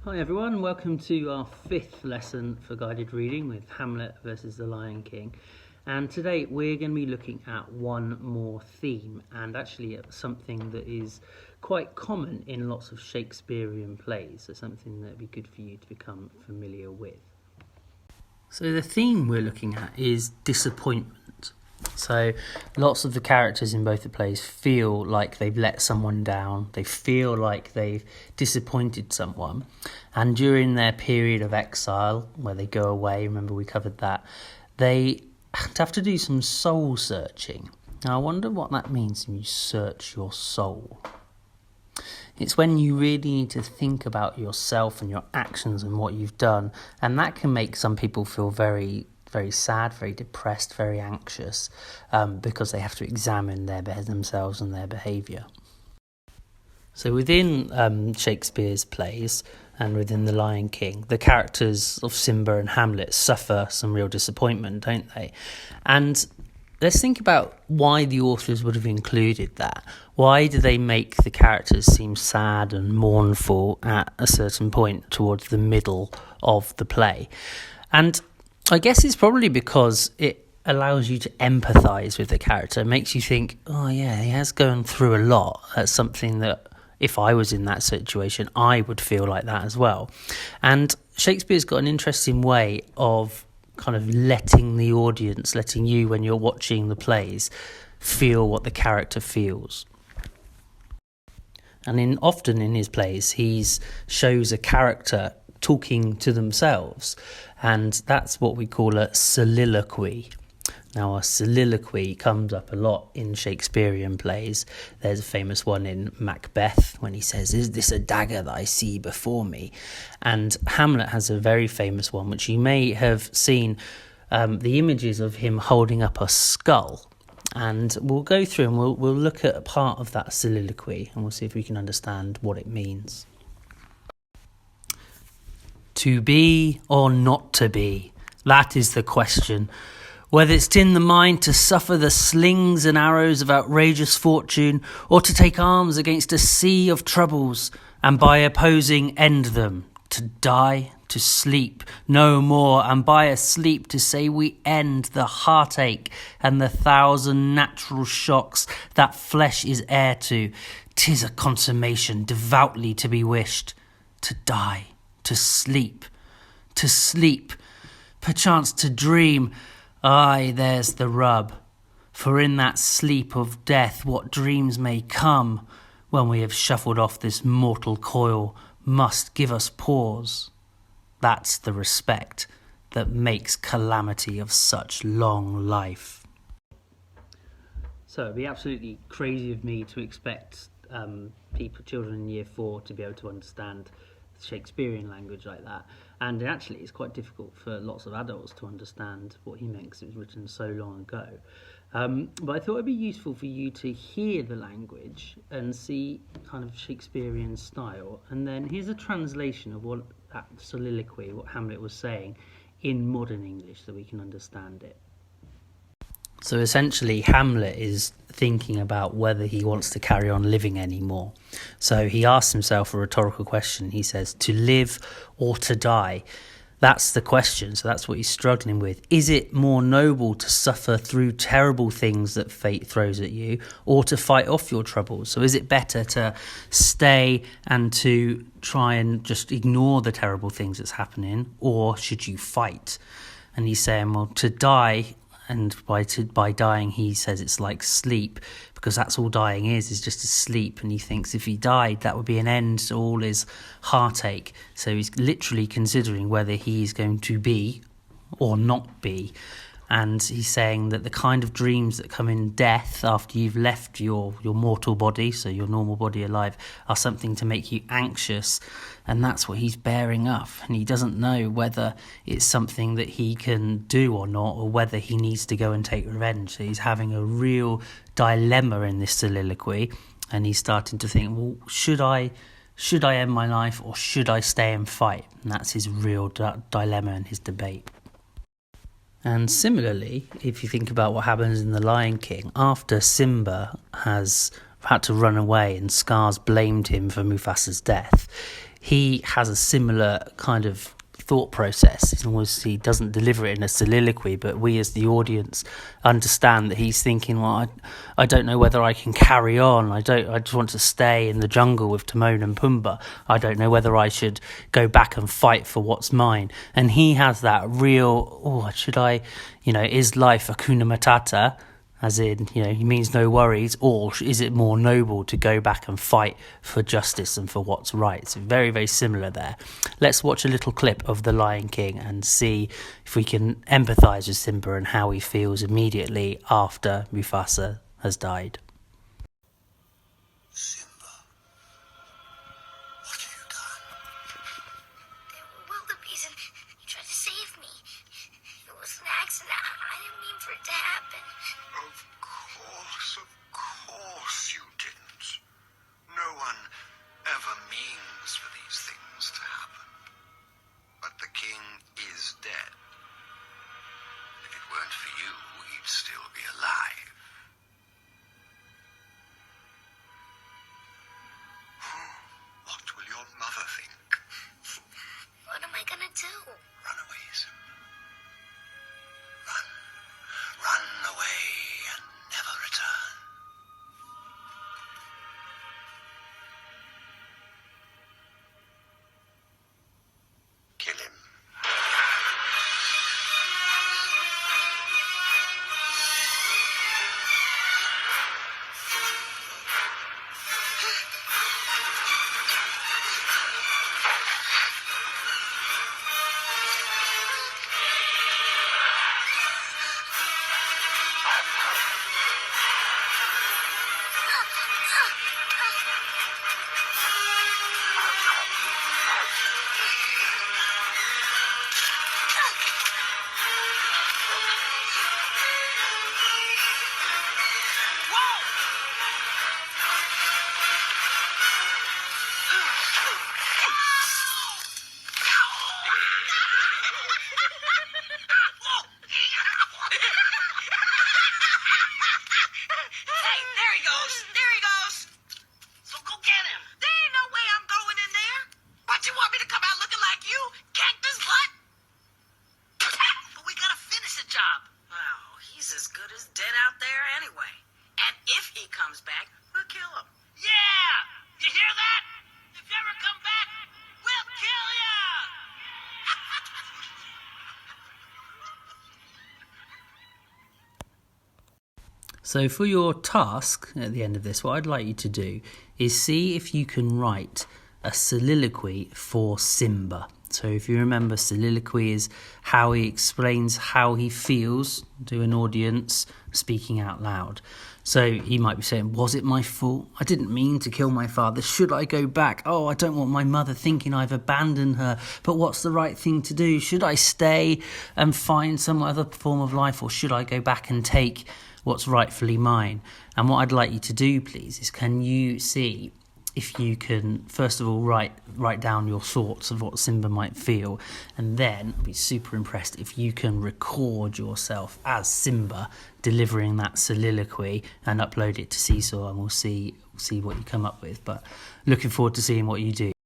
Hi everyone, welcome to our fifth lesson for guided reading with Hamlet versus the Lion King. And today we're going to be looking at one more theme, and actually something that is quite common in lots of Shakespearean plays, so something that would be good for you to become familiar with. So the theme we're looking at is disappointment. So lots of the characters in both the plays feel like they've let someone down, they feel like they've disappointed someone, and during their period of exile, where they go away, remember we covered that, they have to do some soul searching. Now I wonder what that means when you search your soul. It's when you really need to think about yourself and your actions and what you've done, and that can make some people feel very sad, very depressed, very anxious, because they have to examine themselves and their behaviour. So within Shakespeare's plays and within The Lion King, the characters of Simba and Hamlet suffer some real disappointment, don't they? And let's think about why the authors would have included that. Why do they make the characters seem sad and mournful at a certain point towards the middle of the play? And I guess it's probably because it allows you to empathise with the character. It makes you think, oh yeah, he has gone through a lot. That's something that if I was in that situation, I would feel like that as well. And Shakespeare's got an interesting way of kind of letting the audience, letting you, when you're watching the plays, feel what the character feels. And often in his plays, he shows a character talking to themselves, and that's what we call a soliloquy. Now, a soliloquy comes up a lot in Shakespearean plays. There's a famous one in Macbeth when he says, "Is this a dagger that I see before me?" And Hamlet has a very famous one, which you may have seen, the images of him holding up a skull. And we'll go through and we'll look at a part of that soliloquy, and we'll see if we can understand what it means. To be or not to be, that is the question. Whether it's in the mind to suffer the slings and arrows of outrageous fortune, or to take arms against a sea of troubles, and by opposing end them, to die, to sleep, no more, and by a sleep to say we end the heartache and the thousand natural shocks that flesh is heir to. 'Tis a consummation devoutly to be wished, to die, to sleep, perchance to dream. Aye, there's the rub. For in that sleep of death what dreams may come, when we have shuffled off this mortal coil, must give us pause. That's the respect that makes calamity of such long life. So it'd be absolutely crazy of me to expect children in year 4 to be able to understand Shakespearean language like that, and actually it's quite difficult for lots of adults to understand what he meant because it was written so long ago, but I thought it'd be useful for you to hear the language and see kind of Shakespearean style, and then here's a translation of what that soliloquy, what Hamlet was saying, in modern English so we can understand it. So essentially Hamlet is thinking about whether he wants to carry on living anymore. So he asks himself a rhetorical question. He says, to live or to die? That's the question. So that's what he's struggling with. Is it more noble to suffer through terrible things that fate throws at you, or to fight off your troubles? So is it better to stay and to try and just ignore the terrible things that's happening, or should you fight? And he's saying, well, to die, and by dying he says it's like sleep, because that's all dying is just to sleep, and he thinks if he died that would be an end to all his heartache. So he's literally considering whether he's going to be or not be, and he's saying that the kind of dreams that come in death after you've left your mortal body, so your normal body alive, are something to make you anxious, and that's what he's bearing up, and he doesn't know whether it's something that he can do or not, or whether he needs to go and take revenge. So he's having a real dilemma in this soliloquy, and he's starting to think, well, should I end my life, or should I stay and fight? And that's his real dilemma and his debate. And similarly, if you think about what happens in The Lion King, after Simba has had to run away and Scar's blamed him for Mufasa's death, he has a similar kind of thought process. He doesn't deliver it in a soliloquy, but we as the audience understand that he's thinking, well, I don't know whether I can carry on. I just want to stay in the jungle with Timon and Pumbaa. I don't know whether I should go back and fight for what's mine. And he has that real, should I, is life Hakuna Matata? As in, he means no worries, or is it more noble to go back and fight for justice and for what's right? So very, very similar there. Let's watch a little clip of The Lion King and see if we can empathise with Simba and how he feels immediately after Mufasa has died. Simba, what have you done? There were wildebeest and you tried to save me. It was an accident. I didn't mean for it to happen. Of course you didn't. No one ever means for these things to happen. But the king is dead. If it weren't for you, he'd still be alive. What will your mother think? What am I gonna do? Run away, Simba. Run. Run away and never return. Kill him. As good as dead out there anyway. And if he comes back, we'll kill him. Yeah! You hear that? If you ever come back, we'll kill ya! So for your task at the end of this, what I'd like you to do is see if you can write a soliloquy for Simba. So if you remember, soliloquy is how he explains how he feels to an audience, speaking out loud. So he might be saying, was it my fault? I didn't mean to kill my father. Should I go back? Oh, I don't want my mother thinking I've abandoned her. But what's the right thing to do? Should I stay and find some other form of life, or should I go back and take what's rightfully mine? And what I'd like you to do, please, is can you see if you can, first of all, write down your thoughts of what Simba might feel, and then I'd be super impressed if you can record yourself as Simba delivering that soliloquy and upload it to Seesaw, and we'll see what you come up with. But looking forward to seeing what you do.